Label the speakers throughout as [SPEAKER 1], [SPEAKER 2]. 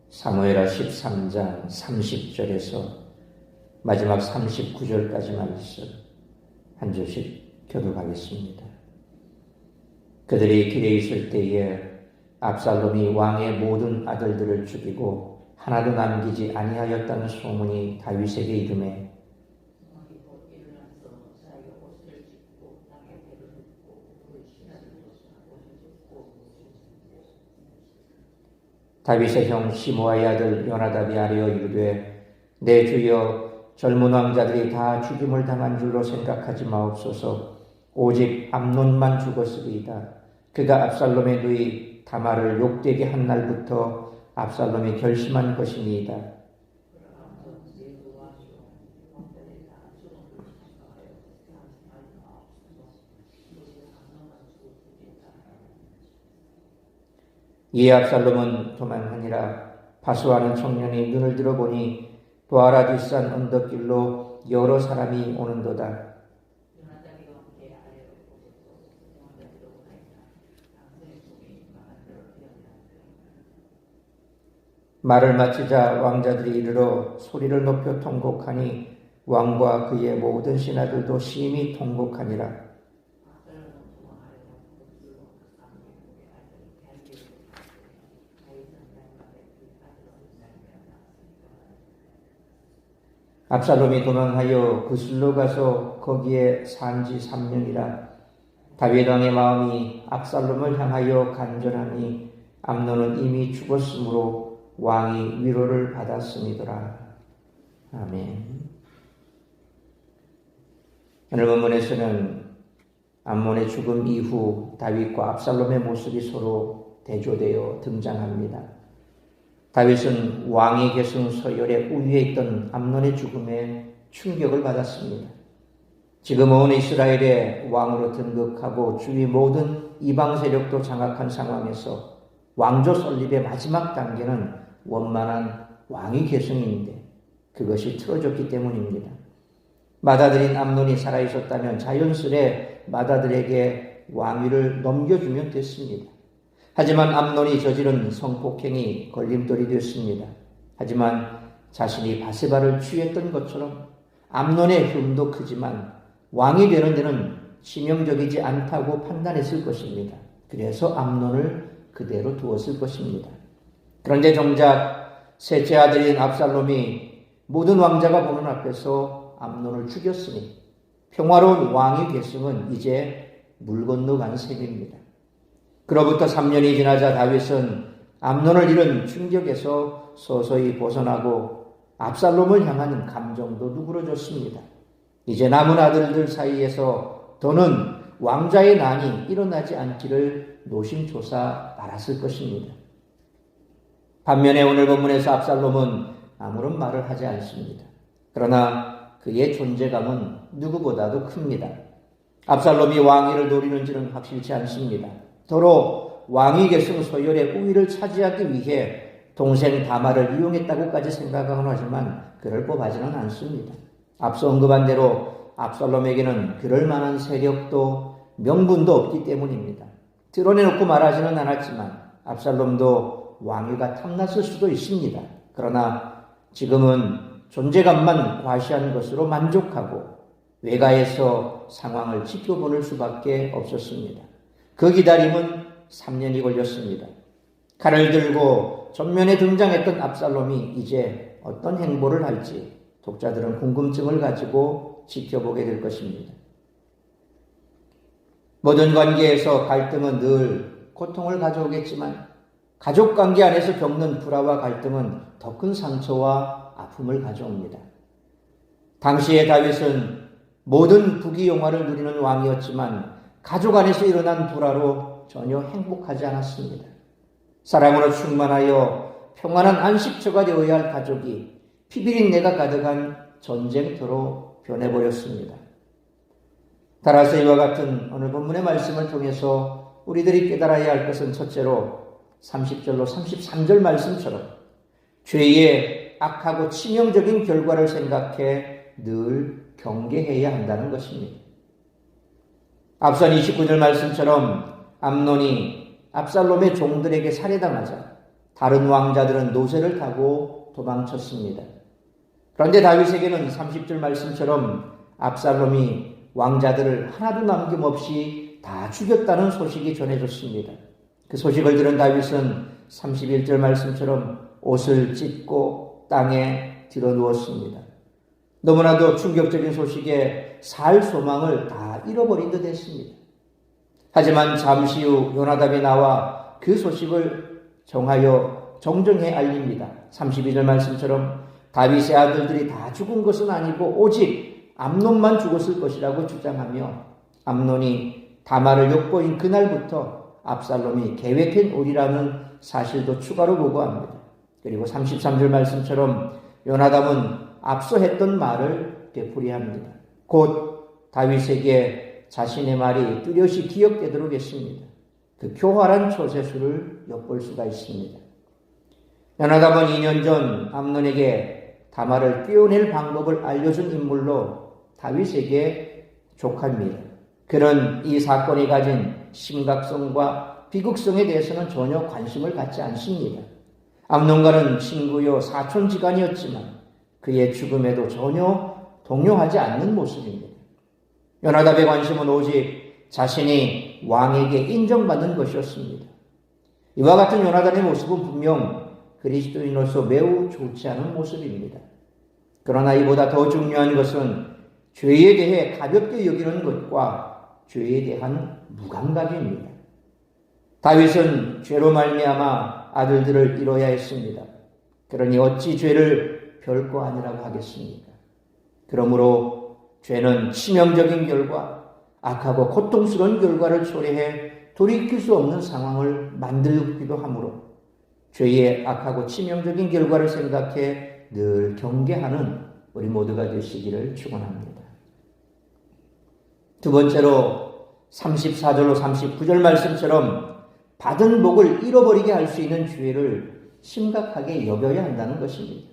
[SPEAKER 1] 사무엘하 13장 30절에서 마지막 39절까지 말씀 한 절씩 교독하겠습니다. 그들이 길에 있을 때에 압살롬이 왕의 모든 아들들을 죽이고 하나도 남기지 아니하였다는 소문이 다윗에게 이르매 다윗의 형 시므아의 아들 요나답이 아뢰어 이르되 내 주여 젊은 왕자들이 다 죽임을 당한 줄로 생각하지 마옵소서. 오직 암논만 죽었으리이다. 그가 압살롬의 누이 다말을 욕되게 한 날부터 압살롬이 결심한 것이니이다. 이에 압살롬은 도망하니라. 바수하는 청년이 눈을 들어보니 보아라 뒷산 언덕길로 여러 사람이 오는도다. 말을 마치자 왕자들이 이르러 소리를 높여 통곡하니 왕과 그의 모든 신하들도 심히 통곡하니라. 압살롬이 도망하여 그술로 가서 거기에 산지 3년이라. 다윗 왕의 마음이 압살롬을 향하여 간절하니 암논은 이미 죽었으므로 왕이 위로를 받았음이더라. 아멘. 오늘 본문에서는 암논의 죽음 이후 다윗과 압살롬의 모습이 서로 대조되어 등장합니다. 다윗은 왕위 계승 서열의 우위에 있던 암논의 죽음에 충격을 받았습니다. 지금 온 이스라엘의 왕으로 등극하고 주위 모든 이방 세력도 장악한 상황에서 왕조 설립의 마지막 단계는 원만한 왕위 계승인데 그것이 틀어졌기 때문입니다. 맏아들인 암논이 살아있었다면 자연스레 맏아들에게 왕위를 넘겨주면 됐습니다. 하지만 암논이 저지른 성폭행이 걸림돌이 되었습니다. 하지만 자신이 바세바를 취했던 것처럼 암논의 흠도 크지만 왕이 되는 데는 치명적이지 않다고 판단했을 것입니다. 그래서 암논을 그대로 두었을 것입니다. 그런데 정작 셋째 아들인 압살롬이 모든 왕자가 보는 앞에서 암논을 죽였으니 평화로운 왕위 계승은 이제 물 건너간 셈입니다. 그로부터 3년이 지나자 다윗은 암논을 잃은 충격에서 서서히 벗어나고 압살롬을 향한 감정도 누그러졌습니다. 이제 남은 아들들 사이에서 더는 왕자의 난이 일어나지 않기를 노심초사 바랐을 것입니다. 반면에 오늘 본문에서 압살롬은 아무런 말을 하지 않습니다. 그러나 그의 존재감은 누구보다도 큽니다. 압살롬이 왕위를 노리는지는 확실치 않습니다. 더러 왕위 계승 서열의 우위를 차지하기 위해 동생 다말을 이용했다고까지 생각하곤 하지만 그럴 법하지는 않습니다. 앞서 언급한 대로 압살롬에게는 그럴 만한 세력도 명분도 없기 때문입니다. 드러내놓고 말하지는 않았지만 압살롬도 왕위가 탐났을 수도 있습니다. 그러나 지금은 존재감만 과시하는 것으로 만족하고 외가에서 상황을 지켜보는 수밖에 없었습니다. 그 기다림은 3년이 걸렸습니다. 칼을 들고 전면에 등장했던 압살롬이 이제 어떤 행보를 할지 독자들은 궁금증을 가지고 지켜보게 될 것입니다. 모든 관계에서 갈등은 늘 고통을 가져오겠지만 가족관계 안에서 겪는 불화와 갈등은 더 큰 상처와 아픔을 가져옵니다. 당시의 다윗은 모든 부귀영화를 누리는 왕이었지만 가족 안에서 일어난 불화로 전혀 행복하지 않았습니다. 사랑으로 충만하여 평안한 안식처가 되어야 할 가족이 피비린내가 가득한 전쟁터로 변해버렸습니다. 따라서 이와 같은 오늘 본문의 말씀을 통해서 우리들이 깨달아야 할 것은 첫째로 30절로 33절 말씀처럼 죄의 악하고 치명적인 결과를 생각해 늘 경계해야 한다는 것입니다. 앞선 29절 말씀처럼 암논이 압살롬의 종들에게 살해당하자 다른 왕자들은 노새를 타고 도망쳤습니다. 그런데 다윗에게는 30절 말씀처럼 압살롬이 왕자들을 하나도 남김없이 다 죽였다는 소식이 전해졌습니다. 그 소식을 들은 다윗은 31절 말씀처럼 옷을 찢고 땅에 드러누웠습니다. 너무나도 충격적인 소식에 살 소망을 다 잃어버린 듯 했습니다. 하지만 잠시 후 요나답이 나와 그 소식을 정정해 알립니다. 32절 말씀처럼 다윗의 아들들이 다 죽은 것은 아니고 오직 암논만 죽었을 것이라고 주장하며 암논이 다말을 욕보인 그날부터 압살롬이 계획한 오리라는 사실도 추가로 보고합니다. 그리고 33절 말씀처럼 요나답은 앞서 했던 말을 되풀이합니다. 곧 다윗에게 자신의 말이 뚜렷이 기억되도록 했습니다. 그 교활한 처세술을 엿볼 수가 있습니다. 요나답은 2년 전 암논에게 다말을 떼어낼 방법을 알려준 인물로 다윗에게 족합니다. 그는 이 사건이 가진 심각성과 비극성에 대해서는 전혀 관심을 갖지 않습니다. 암논과는 친구요 사촌지간이었지만 그의 죽음에도 전혀 동요하지 않는 모습입니다. 요나답의 관심은 오직 자신이 왕에게 인정받는 것이었습니다. 이와 같은 요나단의 모습은 분명 그리스도인으로서 매우 좋지 않은 모습입니다. 그러나 이보다 더 중요한 것은 죄에 대해 가볍게 여기는 것과 죄에 대한 무감각입니다. 다윗은 죄로 말미암아 아들들을 잃어야 했습니다. 그러니 어찌 죄를 별거 아니라고 하겠습니까? 그러므로 죄는 치명적인 결과, 악하고 고통스러운 결과를 초래해 돌이킬 수 없는 상황을 만들기도 하므로 죄의 악하고 치명적인 결과를 생각해 늘 경계하는 우리 모두가 되시기를 축원합니다. 두 번째로 34절로 39절 말씀처럼 받은 복을 잃어버리게 할 수 있는 죄를 심각하게 여겨야 한다는 것입니다.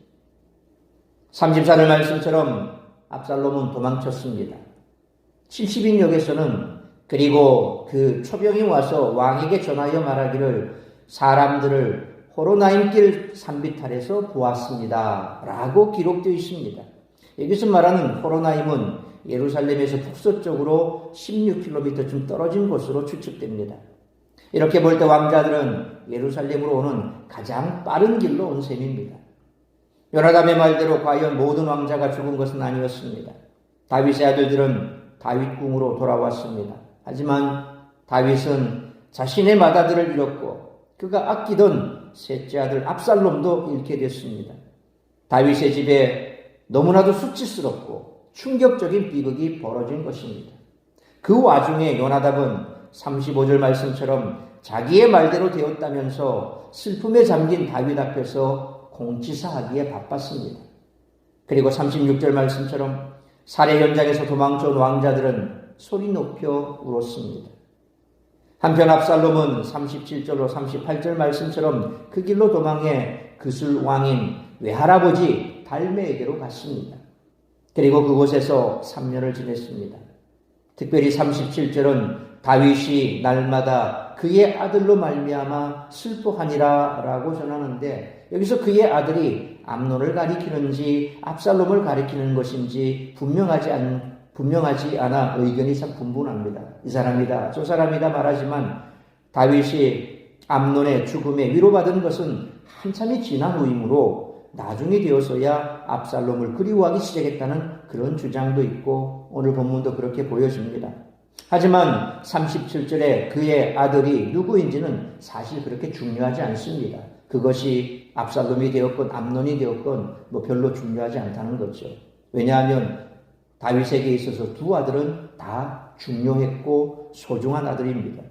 [SPEAKER 1] 34절 말씀처럼 압살롬은 도망쳤습니다. 70인역에서는 그리고 그 초병이 와서 왕에게 전하여 말하기를 사람들을 호로나임길 산비탈에서 보았습니다 라고 기록되어 있습니다. 여기서 말하는 호로나임은 예루살렘에서 북서쪽으로 16km쯤 떨어진 곳으로 추측됩니다. 이렇게 볼 때 왕자들은 예루살렘으로 오는 가장 빠른 길로 온 셈입니다. 요나답의 말대로 과연 모든 왕자가 죽은 것은 아니었습니다. 다윗의 아들들은 다윗궁으로 돌아왔습니다. 하지만 다윗은 자신의 맏아들을 잃었고 그가 아끼던 셋째 아들 압살롬도 잃게 됐습니다. 다윗의 집에 너무나도 수치스럽고 충격적인 비극이 벌어진 것입니다. 그 와중에 요나답은 35절 말씀처럼 자기의 말대로 되었다면서 슬픔에 잠긴 다윗 앞에서 공치사하기에 바빴습니다. 그리고 36절 말씀처럼 살해 현장에서 도망쳐온 왕자들은 소리 높여 울었습니다. 한편 압살롬은 37절로 38절 말씀처럼 그 길로 도망해 그술 왕인 외할아버지 달메에게로 갔습니다. 그리고 그곳에서 3년을 지냈습니다. 특별히 37절은 다윗이 날마다 그의 아들로 말미암아 슬퍼하니라 라고 전하는데 여기서 그의 아들이 암논을 가리키는지 압살롬을 가리키는 것인지 분명하지 않아 의견이 참 분분합니다. 이 사람이다 저 사람이다 말하지만 다윗이 암논의 죽음에 위로받은 것은 한참이 지난 후이므로 나중이 되어서야 압살롬을 그리워하기 시작했다는 그런 주장도 있고 오늘 본문도 그렇게 보여집니다. 하지만 37절에 그의 아들이 누구인지는 사실 그렇게 중요하지 않습니다. 그것이 압살롬이 되었건 암논이 되었건 별로 중요하지 않다는 거죠. 왜냐하면 다윗에게 있어서 두 아들은 다 중요했고 소중한 아들입니다.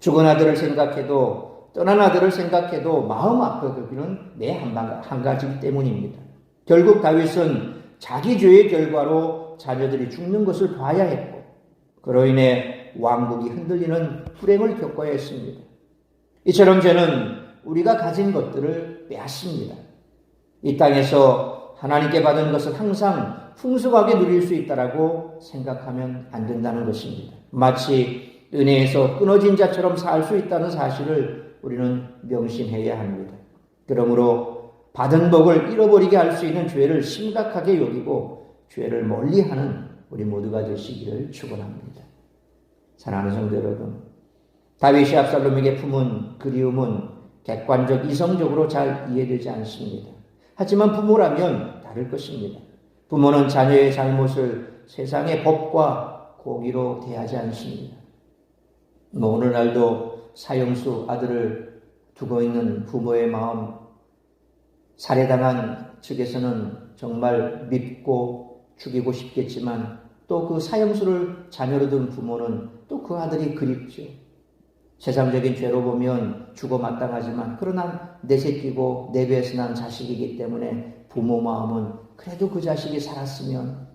[SPEAKER 1] 죽은 아들을 생각해도 떠난 아들을 생각해도 마음 아프기는 매 한 가지 때문입니다. 결국 다윗은 자기 죄의 결과로 자녀들이 죽는 것을 봐야 했고 그로 인해 왕국이 흔들리는 불행을 겪어야 했습니다. 이처럼 죄는 우리가 가진 것들을 빼앗습니다. 이 땅에서 하나님께 받은 것을 항상 풍성하게 누릴 수 있다라고 생각하면 안 된다는 것입니다. 마치 은혜에서 끊어진 자처럼 살 수 있다는 사실을 우리는 명심해야 합니다. 그러므로 받은 복을 잃어버리게 할 수 있는 죄를 심각하게 여기고 죄를 멀리하는 우리 모두가 되시기를 축원합니다. 사랑하는 성도 여러분, 다윗이 압살롬에게 품은 그리움은 객관적 이성적으로 잘 이해되지 않습니다. 하지만 부모라면 다를 것입니다. 부모는 자녀의 잘못을 세상의 법과 공의로 대하지 않습니다. 오늘날도 사형수 아들을 두고 있는 부모의 마음, 살해당한 측에서는 정말 밉고 죽이고 싶겠지만 또 그 사형수를 자녀로 둔 부모는 또 그 아들이 그립죠. 세상적인 죄로 보면 죽어 마땅하지만 그러나 내 새끼고 내 배에서 난 자식이기 때문에 부모 마음은 그래도 그 자식이 살았으면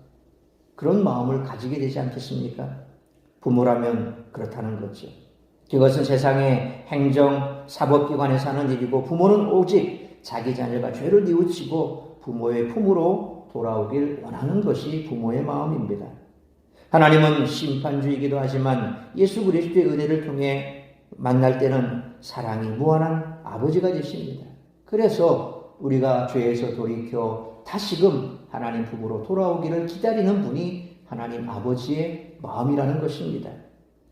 [SPEAKER 1] 그런 마음을 가지게 되지 않겠습니까? 부모라면 그렇다는 거죠. 그것은 세상의 행정, 사법기관에서 하는 일이고 부모는 오직 자기 자녀가 죄를 뉘우치고 부모의 품으로 돌아오길 원하는 것이 부모의 마음입니다. 하나님은 심판주이기도 하지만 예수 그리스도의 은혜를 통해 만날 때는 사랑이 무한한 아버지가 되십니다. 그래서 우리가 죄에서 돌이켜 다시금 하나님 품으로 돌아오기를 기다리는 분이 하나님 아버지의 마음이라는 것입니다.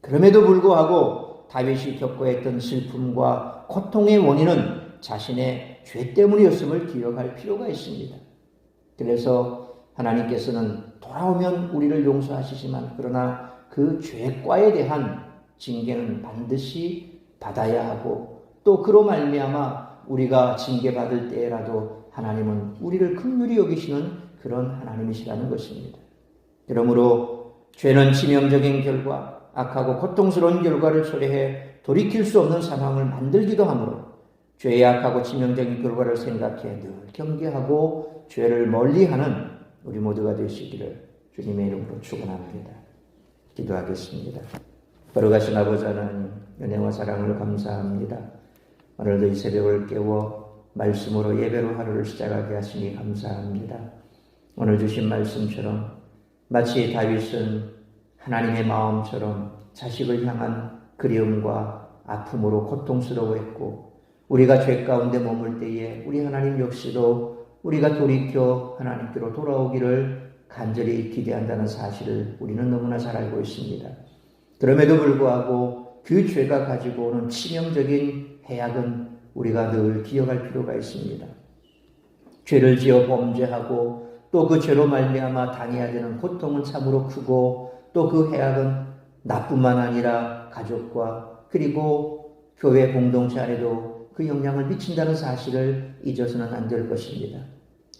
[SPEAKER 1] 그럼에도 불구하고 다윗이 겪어야 했던 슬픔과 고통의 원인은 자신의 죄 때문이었음을 기억할 필요가 있습니다. 그래서 하나님께서는 돌아오면 우리를 용서하시지만 그러나 그 죄과에 대한 징계는 반드시 받아야 하고 또 그로 말미암아 우리가 징계받을 때라도 하나님은 우리를 긍휼히 여기시는 그런 하나님이시라는 것입니다. 그러므로 죄는 치명적인 결과, 악하고 고통스러운 결과를 초래해 돌이킬 수 없는 상황을 만들기도 하므로 죄의 악하고 치명적인 결과를 생각해 늘 경계하고 죄를 멀리하는 우리 모두가 되시기를 주님의 이름으로 축원합니다. 기도하겠습니다. 거룩하신 아버지 하나님, 은혜와 사랑을 감사합니다. 오늘도 이 새벽을 깨워 말씀으로 예배로 하루를 시작하게 하시니 감사합니다. 오늘 주신 말씀처럼 마치 다윗은 하나님의 마음처럼 자식을 향한 그리움과 아픔으로 고통스러워했고 우리가 죄 가운데 머물 때에 우리 하나님 역시도 우리가 돌이켜 하나님께로 돌아오기를 간절히 기대한다는 사실을 우리는 너무나 잘 알고 있습니다. 그럼에도 불구하고 그 죄가 가지고 오는 치명적인 해악은 우리가 늘 기억할 필요가 있습니다. 죄를 지어 범죄하고 또 그 죄로 말미암아 당해야 되는 고통은 참으로 크고 또 그 해악은 나뿐만 아니라 가족과 그리고 교회 공동체 안에도 그 영향을 미친다는 사실을 잊어서는 안 될 것입니다.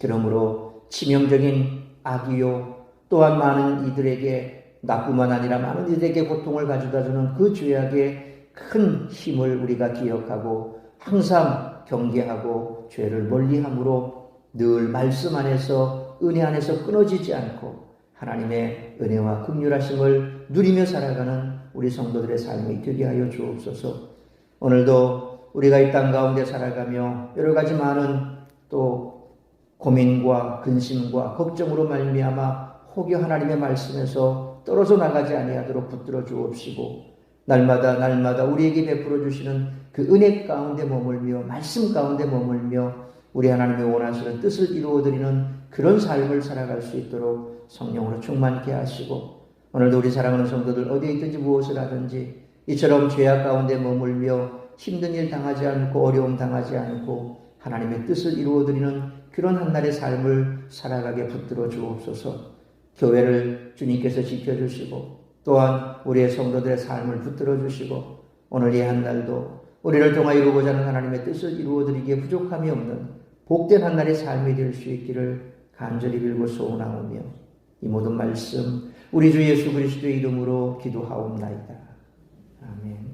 [SPEAKER 1] 그러므로 치명적인 악이요 또한 많은 이들에게 나뿐만 아니라 많은 이들에게 고통을 가져다주는 그 죄악의 큰 힘을 우리가 기억하고 항상 경계하고 죄를 멀리함으로 늘 말씀 안에서 은혜 안에서 끊어지지 않고 하나님의 은혜와 긍휼하심을 누리며 살아가는 우리 성도들의 삶이 되게 하여 주옵소서. 오늘도 우리가 이 땅 가운데 살아가며 여러 가지 많은 또 고민과 근심과 걱정으로 말미암아 혹여 하나님의 말씀에서 떨어져 나가지 아니하도록 붙들어 주옵시고 날마다 우리에게 베풀어 주시는 그 은혜 가운데 머물며 말씀 가운데 머물며 우리 하나님의 원하시는 뜻을 이루어드리는 그런 삶을 살아갈 수 있도록 성령으로 충만케 하시고 오늘도 우리 사랑하는 성도들 어디에 있든지 무엇을 하든지 이처럼 죄악 가운데 머물며 힘든 일 당하지 않고 어려움 당하지 않고 하나님의 뜻을 이루어드리는 그런 한날의 삶을 살아가게 붙들어 주옵소서. 교회를 주님께서 지켜주시고 또한 우리의 성도들의 삶을 붙들어 주시고 오늘 이 한날도 우리를 통하여 이루고자 하는 하나님의 뜻을 이루어드리기에 부족함이 없는 복된 한날의 삶이 될 수 있기를 간절히 빌고 소원하오며 이 모든 말씀 우리 주 예수 그리스도의 이름으로 기도하옵나이다. 아멘.